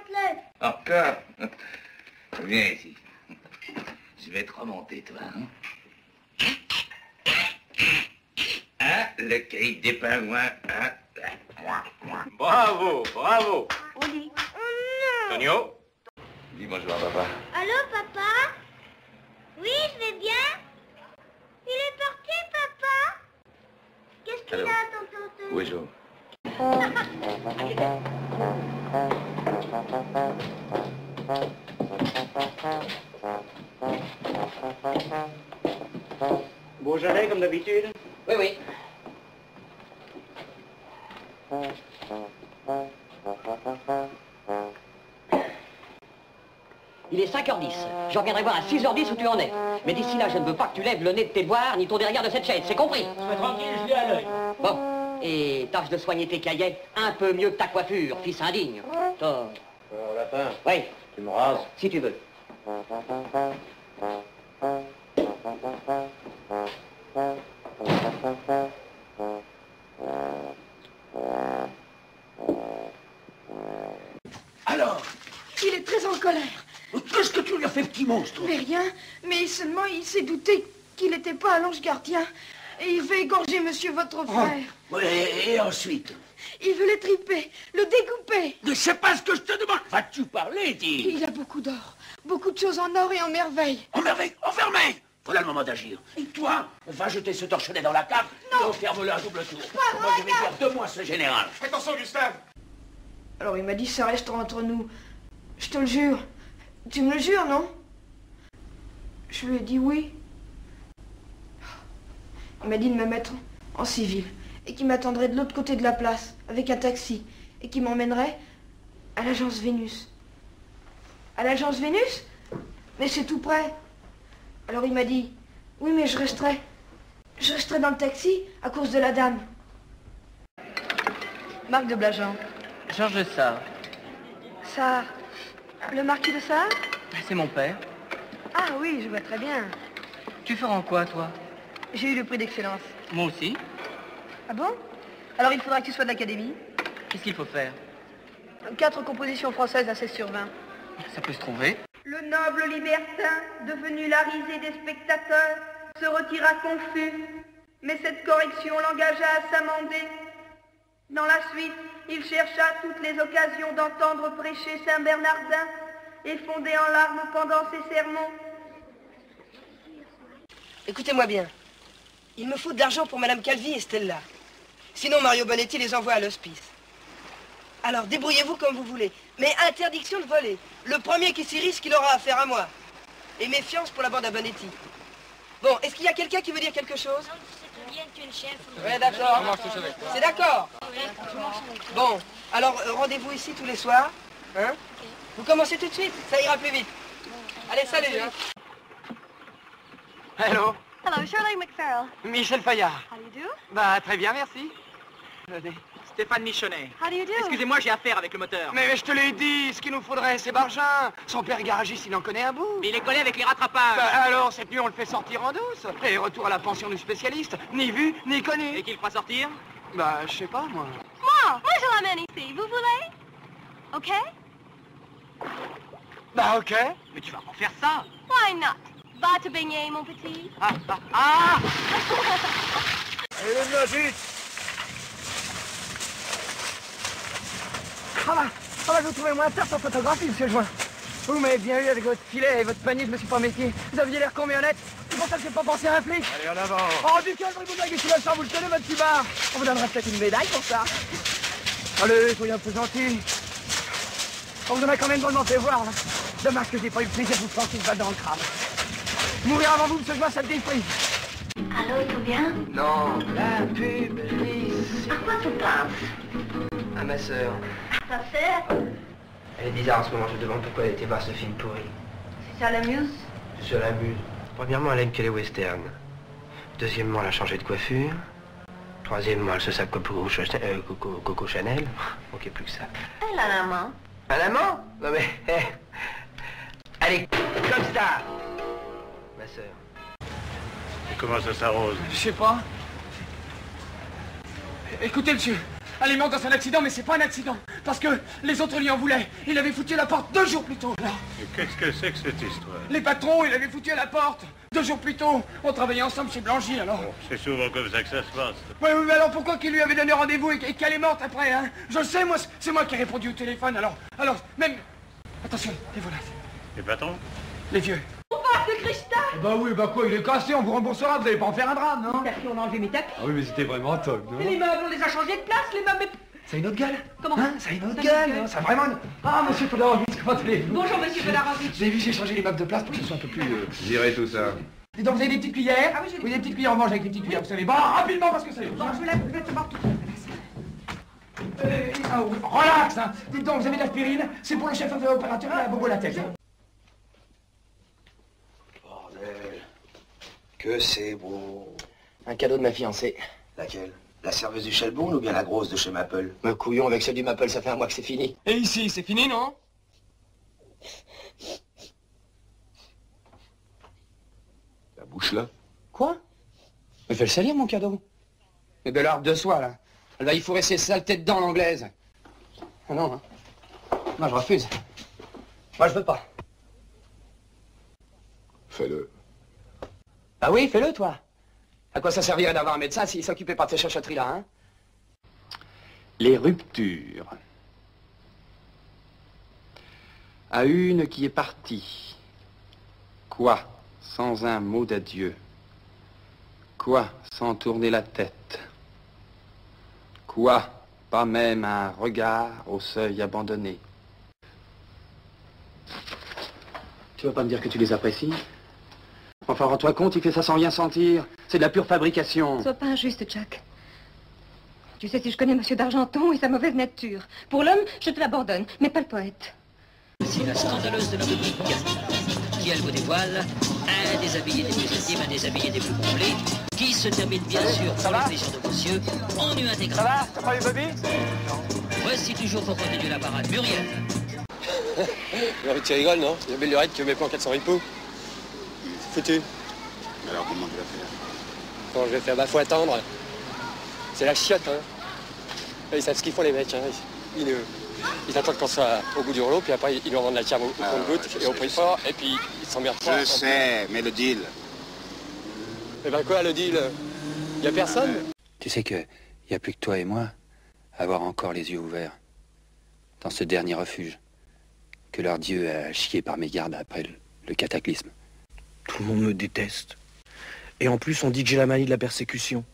côtelette. Encore? Viens ici. Je vais te remonter, toi. Hein? Le cri des pingouins. Hein? Bravo, bravo. On dit. Tonio? Dis bonjour, papa. Allô, papa? Oui, je vais bien. Il est parti, papa. Qu'est-ce qu'il Allô? a, tonton? Où est Joe? Beaujolais comme d'habitude? Oui, oui. Il est 5h10. Je reviendrai voir à 6h10 où tu en es. Mais d'ici là, je ne veux pas que tu lèves le nez de tes devoirs ni ton derrière de cette chaise, c'est compris? Sois tranquille, je l'ai à l'œil. Bon, et tâche de soigner tes cahiers un peu mieux que ta coiffure, fils indigne. Toi. Lapin, Oui, tu me rases? si tu veux. Alors, Il est très en colère. qu'est-ce que tu lui as fait, petit monstre? Mais rien, mais seulement il s'est douté qu'il n'était pas à l'ange gardien. Et il veut égorger monsieur votre frère. Et ensuite? Il veut l'étriper, le découper. Ne sais pas ce que je te demande. Vas-tu parler, dis? Il y a beaucoup d'or, beaucoup de choses en or et en merveille. En merveille, enfermé. Voilà le moment d'agir. Et toi, va jeter ce torchonnet dans la cave et enferme-le à double tour. Moi, je vais dire de moi, ce général. Attention, Gustave. Alors il m'a dit ça restera entre nous. Je te le jure. Tu me le jures, non? Je lui ai dit oui. Il m'a dit de me mettre en civil et qu'il m'attendrait de l'autre côté de la place avec un taxi et qu'il m'emmènerait à l'agence Vénus. À l'agence Vénus? Mais c'est tout près. Alors il m'a dit oui, mais je resterai. Je resterai dans le taxi à cause de la dame. Marc de Blajan. Georges Sarr. Ça... Le marquis de Sarre? C'est mon père. Ah oui, je vois très bien. Tu feras en quoi, toi? J'ai eu le prix d'excellence. Moi aussi. Ah bon? Alors il faudra que tu sois de l'académie. Qu'est-ce qu'il faut faire? 4 compositions françaises à 16 sur 20. Ça peut se trouver. Le noble libertin, devenu la risée des spectateurs, se retira confus, mais cette correction l'engagea à s'amender. Dans la suite, il chercha toutes les occasions d'entendre prêcher Saint Bernardin et fondait en larmes pendant ses sermons. Écoutez-moi bien. Il me faut de l'argent pour Madame Calvi et Stella. Sinon, Mario Bonetti les envoie à l'hospice. Alors, débrouillez-vous comme vous voulez. Mais interdiction de voler. Le premier qui s'y risque, il aura affaire à moi. Et méfiance pour la bande à Bonetti. Bon, est-ce qu'il y a quelqu'un qui veut dire quelque chose? Non, c'est bien que tu es le chef. Oui, d'accord. C'est d'accord. Bon, alors rendez-vous ici tous les soirs. Hein? Vous commencez tout de suite, ça ira plus vite. Allez, salut. Hein? Hello, Hello, Shirley McFarrell. Michel Fayard. How do you do? Bah, très bien, merci. Stéphane Michonnet. How do you do? Excusez-moi, j'ai affaire avec le moteur. Mais je te l'ai dit, ce qu'il nous faudrait, c'est Bargin. Son père garagiste, il en connaît un bout. Mais il est collé avec les rattrapages. Bah, alors, cette nuit, on le fait sortir en douce. Et retour à la pension du spécialiste. Ni vu, ni connu. Et qu'il croit sortir? Bah, je sais pas, moi. Moi, je l'amène ici, vous voulez? Ok? Bah, ok. Mais tu vas pas faire ça. Why not? Va te baigner, mon petit. Ah, ah, ah! Allez, vite. Ça va, vous trouvez moins tard en photographie, monsieur Join. Vous m'avez bien eu avec votre filet et votre panier, je me suis pas méfié. Vous aviez l'air combien honnête. C'est pour ça que j'ai pas pensé à un flic. Allez, en avant. Oh, du calme, vous blaguez sous la chambre, vous le tenez, votre petit bar. On vous donnera peut-être une médaille pour ça. Allez, soyez un peu gentil. On vous en a quand même drôlement fait voir, là. Dommage que j'ai pas eu le plaisir de vous planter une balle dans le crâne. Mourir avant vous, monsieur Join, ça me défrise. Allô, tout bien? Non, la publicité. À quoi tu penses? À ma sœur. Ta sœur? Elle est bizarre en ce moment, je me demande pourquoi elle était voir ce film pourri. Si ça l'amuse? Je l'amuse. Premièrement, elle aime que les westerns. Deuxièmement, elle a changé de coiffure. Troisièmement, elle se sape Coco Chanel. Ok, plus que ça. Elle a un amant. Un amant? Non mais... Allez, comme ça. Ma sœur. Et comment ça s'arrose? Je sais pas. Écoutez, monsieur, Elle est morte dans un accident, mais c'est pas un accident. Parce que les autres lui en voulaient. Il avait foutu à la porte 2 jours plus tôt. Alors, Et qu'est-ce que c'est que cette histoire? les patrons, il avait foutu à la porte 2 jours plus tôt. On travaillait ensemble chez Blangy, alors. Bon, c'est souvent comme ça que ça se passe. Oui, mais alors pourquoi qu'il lui avait donné rendez-vous et qu'elle est morte après, hein? Je sais, moi, c'est moi qui ai répondu au téléphone, alors, même... Attention, les voilà. Les patrons? Les vieux. On parle de cristal. Bah oui, bah quoi, il est cassé, on vous remboursera, vous allez pas en faire un drame, non? T'as pris, on a enlevé mes tapis. Ah oui, mais c'était vraiment top, non? Et les meubles, on les a changés de place, les meubles. Ça a une autre gueule? Comment? Hein? Ça a une autre Ça a gueule, une gueule. hein? Ça a vraiment une... Ah, monsieur Podarovitch, comment allez-vous? Bonjour, monsieur Podarovitch. Vous avez vu, j'ai changé les meubles de place pour que ce soit un peu plus... J'irai tout ça. Et donc, vous avez des petites cuillères? Ah oui, j'ai des petites cuillères, on mange avec les petites cuillères, vous savez. Bon, rapidement, parce que ça y est. Bon, je vais te voir tout de suite. Relax, hein. Dites donc, vous avez de l'aspirine? C'est pour le chef opérateur à Bobo la tête. Bordel. Que c'est beau. Un cadeau de ma fiancée. Laquelle? La serveuse du Shelbourne ou bien la grosse de chez Maple? Me couillon, avec celle du Maple, ça fait un mois que c'est fini. Et ici, c'est fini, non? La bouche là. Quoi? Mais fais le salir, mon cadeau. Mais belle harpe de soie, là. Elle va y fourrer ses saletés dedans, l'anglaise. Ah non, hein. Moi, je refuse. Moi, je veux pas. Fais-le. Ah oui, fais-le, toi. À quoi ça servirait d'avoir un médecin s'il s'occupait pas de ces chachoteries-là, hein? Les ruptures. À une qui est partie. Quoi, sans un mot d'adieu? Quoi, sans tourner la tête? Quoi, pas même un regard au seuil abandonné? Tu vas pas me dire que tu les apprécies? Enfin, rends-toi compte, il fait ça sans rien sentir. C'est de la pure fabrication. Sois pas injuste, Jack. Tu sais, si je connais Monsieur d'Argenton et sa mauvaise nature. Pour l'homme, je te l'abandonne, mais pas le poète. Voici la scandaleuse de la rubrique, qui, elle vous dévoile, un déshabillé des plus intimes, un déshabillé des plus complets, qui se termine bien sûr pour le plaisir de monsieur, en nu intégral. Ça va? T'as pas les bobby? Voici toujours pour continuer la parade, Muriel. Tu rigoles, non? Il y a belle lurette qui met pas en 400 ripoux. Foutu. Alors comment tu vas faire? Comment je vais faire? Bah, faut attendre. C'est la chiotte, hein. Ils savent ce qu'ils font, les mecs, hein. Ils attendent qu'on soit au bout du rouleau, puis après, ils leur vendent la cave au compte-goutte et au prix fort, et puis ils s'emmerdent pas. Je sais, mais le deal. Eh ben quoi, le deal? Y a personne? Tu sais que y a plus que toi et moi à avoir encore les yeux ouverts dans ce dernier refuge que leur Dieu a chié par mégarde après le cataclysme. Tout le monde me déteste. Et en plus, on dit que j'ai la manie de la persécution.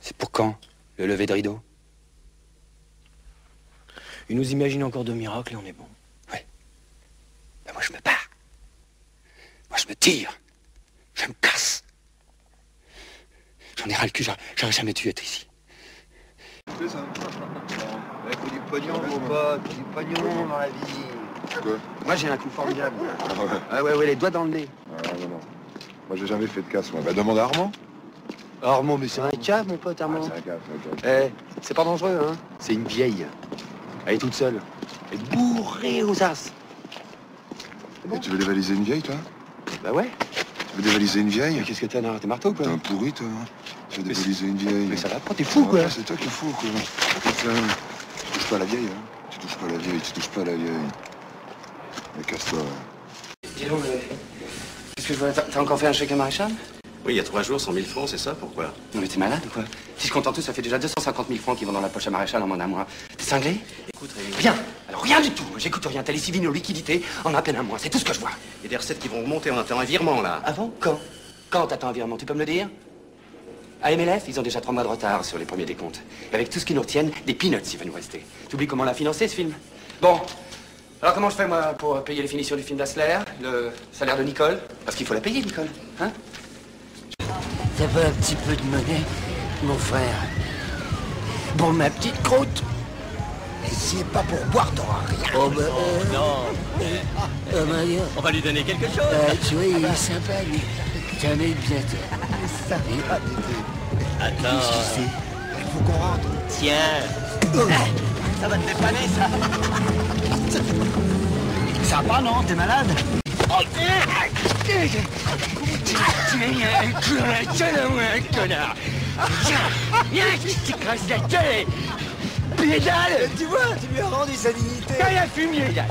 C'est pour quand, le lever de rideau? Ils nous imaginent encore de miracles et on est bon. Ouais. Ben moi, je me bats. Moi, je me tire. Je me casse. J'en ai ras le cul, j'aurais jamais dû être ici. C'est ça. Il faut du pognon, mon pote, du pognon dans la vie. Quoi? Moi, j'ai un coup formidable. Ah ouais? Ah ouais, les doigts dans le nez. Ah non. Moi, j'ai jamais fait de casse, moi. Bah, demande à Armand. Armand, mais c'est un cave, mon pote, Armand. Ah, c'est un cave. C'est pas dangereux, hein. C'est une vieille. Elle est toute seule. Elle est bourrée aux as. Bon. Et tu veux dévaliser une vieille, toi? Bah ouais. Tu veux dévaliser une vieille? Mais qu'est-ce que t'as, t'es marteau, quoi? T'es un pourri, toi. Tu veux dévaliser une vieille? Mais ça va pas, t'es fou, quoi. C'est toi qui es fou, quoi. Putain, tu touches pas à la vieille, hein. Tu touches pas à la vieille, tu touches pas à la vieille. Mais casse-toi. Dis donc, qu'est-ce que je vois? T'as encore fait un chèque à Maréchal? Oui, il y a 3 jours, 100 000 francs, c'est ça? Pourquoi? Non mais t'es malade ou quoi? Si je compte en tout, ça fait déjà 250 000 francs qui vont dans la poche à Maréchal en moins d'un mois. T'es cinglé? Écoute, Rémi. Rien. Alors rien du tout. J'écoute rien. T'as les civils nos liquidités en à peine un mois. C'est tout ce que je vois. Il y a des recettes qui vont remonter, on attend un virement, là. Avant? Quand? Quand t'attends un virement? Tu peux me le dire? À MLF, ils ont déjà 3 mois de retard sur les premiers décomptes. Et avec tout ce qui nous retiennent, des peanuts, il va nous rester. T'oublies comment on l'a financé, ce film? Bon. Alors comment je fais, moi, pour payer les finitions du film d'Asler, le salaire de Nicole? Parce qu'il faut la payer, Nicole. Hein? T'as pas un petit peu de monnaie, mon frère? Pour ma petite croûte? Et si c'est pas pour boire, t'auras rien. Oh bah non. On va lui donner quelque chose. Tu vois, il est sympa, lui. T'as un mec bien, ça va. Attends. Il faut qu'on rentre. Tiens. Ça va te dépanner, ça. Ça va, non? T'es malade? Tu es un connard. Viens, tu te crasses la tête. Pédale! Tu vois, tu lui as rendu sa dignité. Quand il y a fumier, il y a...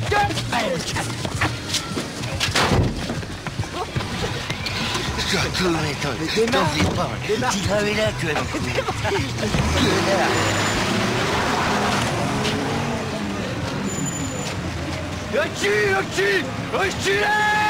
Attends, t'en fais pas. Tu travailles là, que là. Au cul! Au cul!